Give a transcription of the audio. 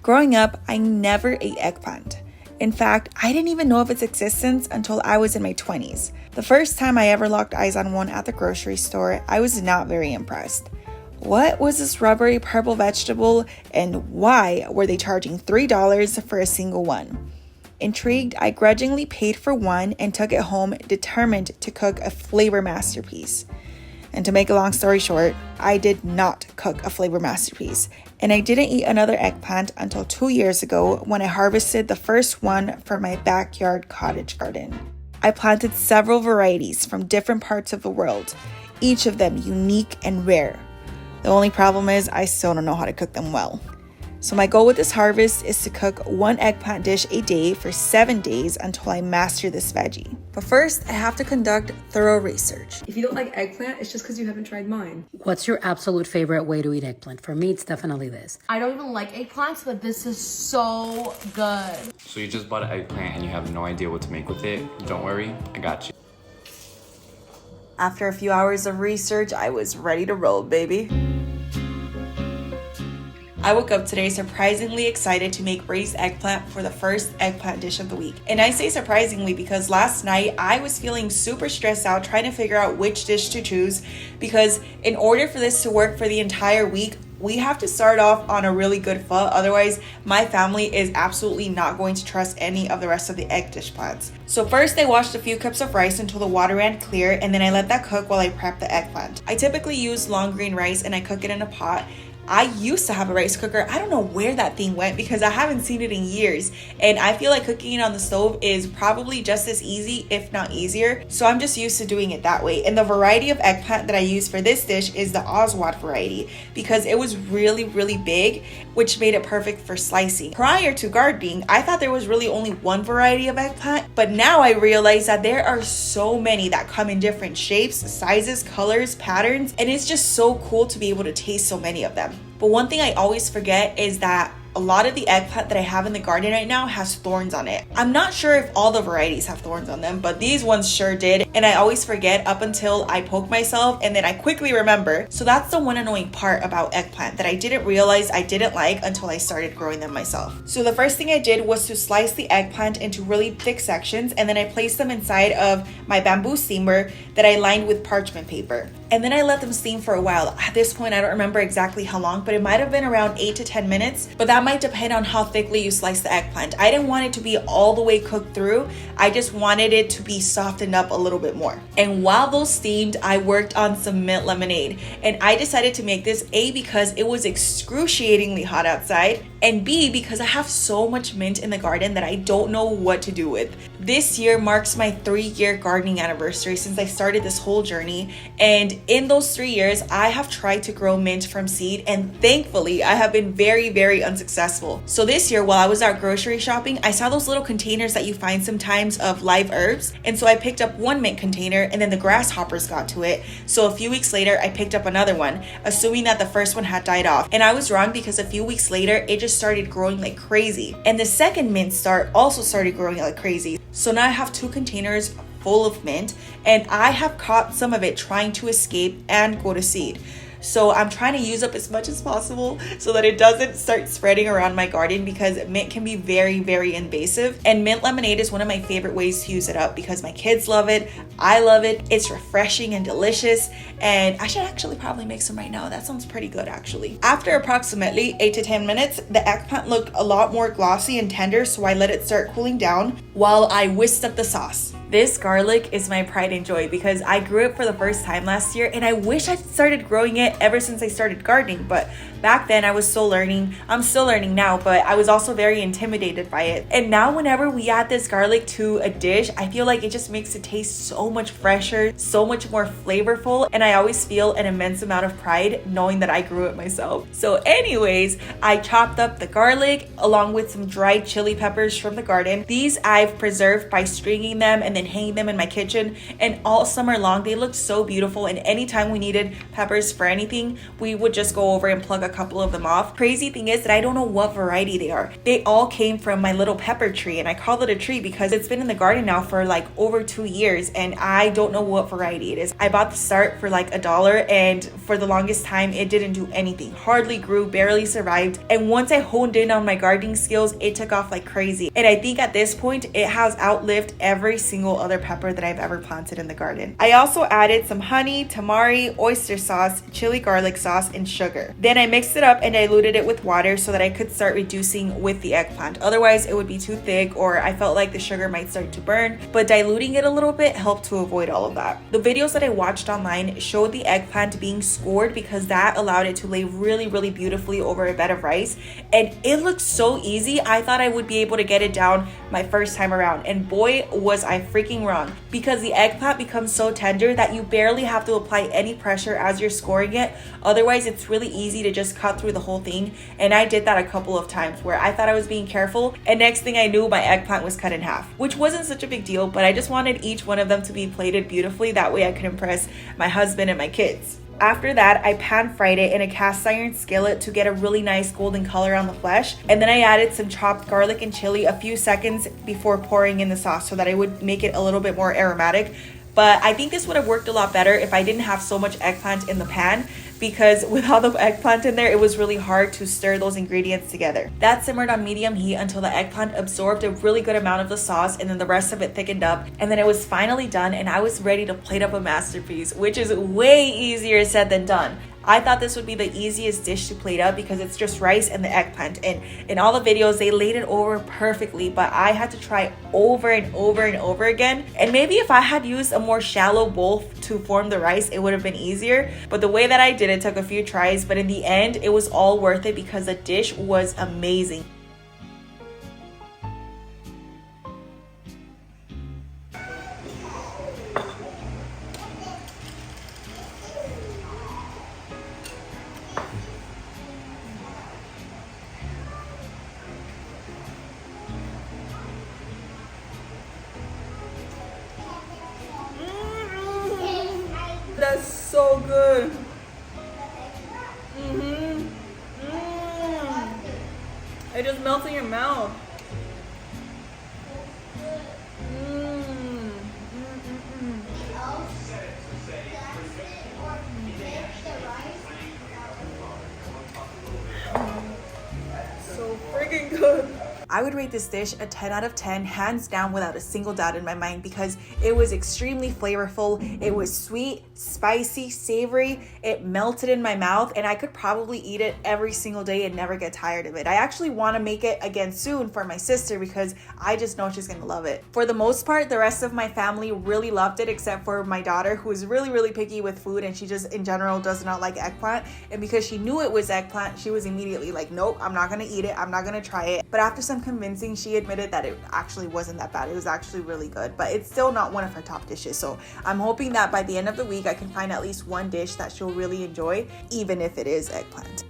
Growing up, I never ate eggplant. In fact, I didn't even know of its existence until I was in my 20s. The first time I ever locked eyes on one at the grocery store, I was not very impressed. What was this rubbery purple vegetable, and why were they charging $3 for a single one? Intrigued, I grudgingly paid for one and took it home, determined to cook a flavor masterpiece. And to make a long story short, I did not cook a flavor masterpiece. And I didn't eat another eggplant until 2 years ago when I harvested the first one for my backyard cottage garden. I planted several varieties from different parts of the world, each of them unique and rare. The only problem is I still don't know how to cook them well. So my goal with this harvest is to cook one eggplant dish a day for 7 days until I master this veggie. But first, I have to conduct thorough research. If you don't like eggplant, it's just because you haven't tried mine. What's your absolute favorite way to eat eggplant? For me, it's definitely this. I don't even like eggplants, but this is so good. So you just bought an eggplant and you have no idea what to make with it? Don't worry, I got you. After a few hours of research, I was ready to roll, baby. I woke up today surprisingly excited to make braised eggplant for the first eggplant dish of the week. And I say surprisingly because last night I was feeling super stressed out trying to figure out which dish to choose, because in order for this to work for the entire week, we have to start off on a really good foot. Otherwise, my family is absolutely not going to trust any of the rest of the egg dish plants. So first, I washed a few cups of rice until the water ran clear, and then I let that cook while I prep the eggplant. I typically use long grain rice and I cook it in a pot. I used to have a rice cooker. I don't know where that thing went because I haven't seen it in years. And I feel like cooking it on the stove is probably just as easy, if not easier. So I'm just used to doing it that way. And the variety of eggplant that I use for this dish is the Oswald variety because it was really, really big, which made it perfect for slicing. Prior to gardening, I thought there was really only one variety of eggplant, but now I realize that there are so many that come in different shapes, sizes, colors, patterns, and it's just so cool to be able to taste so many of them. But one thing I always forget is that a lot of the eggplant that I have in the garden right now has thorns on it. I'm not sure if all the varieties have thorns on them, but these ones sure did. And I always forget up until I poke myself and then I quickly remember. So that's the one annoying part about eggplant that I didn't realize I didn't like until I started growing them myself. So the first thing I did was to slice the eggplant into really thick sections, and then I placed them inside of my bamboo steamer that I lined with parchment paper. And then I let them steam for a while. At this point, I don't remember exactly how long, but it might have been around 8 to 10 minutes, but that might depend on how thickly you slice the eggplant. I didn't want it to be all the way cooked through. I just wanted it to be softened up a little bit more. And while those steamed, I worked on some mint lemonade. And I decided to make this A, because it was excruciatingly hot outside, and B, because I have so much mint in the garden that I don't know what to do with. This year marks my 3-year gardening anniversary since I started this whole journey. And in those 3 years, I have tried to grow mint from seed, and thankfully I have been very, very unsuccessful. So this year, while I was out grocery shopping, I saw those little containers that you find sometimes of live herbs. And so I picked up one mint container, and then the grasshoppers got to it. So a few weeks later, I picked up another one, assuming that the first one had died off. And I was wrong, because a few weeks later, it just started growing like crazy. And the second mint start also started growing like crazy. So now I have 2 containers full of mint, and I have caught some of it trying to escape and go to seed. So I'm trying to use up as much as possible so that it doesn't start spreading around my garden, because mint can be very, very invasive. And mint lemonade is one of my favorite ways to use it up because my kids love it. I love it. It's refreshing and delicious. And I should actually probably make some right now. That sounds pretty good, actually. After approximately 8 to 10 minutes, the eggplant looked a lot more glossy and tender, so I let it start cooling down while I whisked up the sauce. This garlic is my pride and joy because I grew it for the first time last year, and I wish I'd started growing it ever since I started gardening, but back then I was still learning. I'm still learning now, but I was also very intimidated by it. And now whenever we add this garlic to a dish, I feel like it just makes it taste so much fresher, so much more flavorful, and I always feel an immense amount of pride knowing that I grew it myself. So anyways, I chopped up the garlic along with some dried chili peppers from the garden. These I've preserved by stringing them and then hanging them in my kitchen, and all summer long they looked so beautiful. And anytime we needed peppers for anything, we would just go over and plug a couple of them off. Crazy thing is that I don't know what variety they are. They all came from my little pepper tree, and I call it a tree because it's been in the garden now for like over 2 years, and I don't know what variety it is. I bought the start for like $1, and for the longest time it didn't do anything. Hardly grew, barely survived. And once I honed in on my gardening skills, it took off like crazy. And I think at this point it has outlived every single other pepper that I've ever planted in the garden. I also added some honey, tamari, oyster sauce, chili garlic sauce, and sugar. Then I mixed it up and diluted it with water so that I could start reducing with the eggplant. Otherwise it would be too thick, or I felt like the sugar might start to burn, but diluting it a little bit helped to avoid all of that. The videos that I watched online showed the eggplant being scored because that allowed it to lay really, really beautifully over a bed of rice, and it looked so easy. I thought I would be able to get it down my first time around, and boy was I freaking wrong, because the eggplant becomes so tender that you barely have to apply any pressure as you're scoring it. Otherwise it's really easy to just cut through the whole thing, and I did that a couple of times where I thought I was being careful, and next thing I knew my eggplant was cut in half, which wasn't such a big deal, but I just wanted each one of them to be plated beautifully. That way I could impress my husband and my kids. After that, I pan fried it in a cast iron skillet to get a really nice golden color on the flesh. And then I added some chopped garlic and chili a few seconds before pouring in the sauce so that it would make it a little bit more aromatic. But I think this would have worked a lot better if I didn't have so much eggplant in the pan, because with all the eggplant in there, it was really hard to stir those ingredients together. That simmered on medium heat until the eggplant absorbed a really good amount of the sauce, and then the rest of it thickened up. And then it was finally done, and I was ready to plate up a masterpiece, which is way easier said than done. I thought this would be the easiest dish to plate up because it's just rice and the eggplant, and in all the videos they laid it over perfectly, but I had to try over and over and over again. And maybe if I had used a more shallow bowl to form the rice, it would have been easier, but the way that I did it took a few tries, but in the end it was all worth it because the dish was amazing. That's so good. It just melts in your mouth. So freaking good. I would rate this dish a 10 out of 10, hands down, without a single doubt in my mind, because it was extremely flavorful. It was sweet, spicy, savory. It melted in my mouth, and I could probably eat it every single day and never get tired of it. I actually want to make it again soon for my sister because I just know she's gonna love it. For the most part, the rest of my family really loved it, except for my daughter, who is really, really picky with food, and she just in general does not like eggplant. And because she knew it was eggplant, she was immediately like, nope, I'm not gonna eat it, I'm not gonna try it. But after some convincing, she admitted that it actually wasn't that bad. It was actually really good, but it's still not one of her top dishes. So I'm hoping that by the end of the week I can find at least one dish that she'll really enjoy, even if it is eggplant.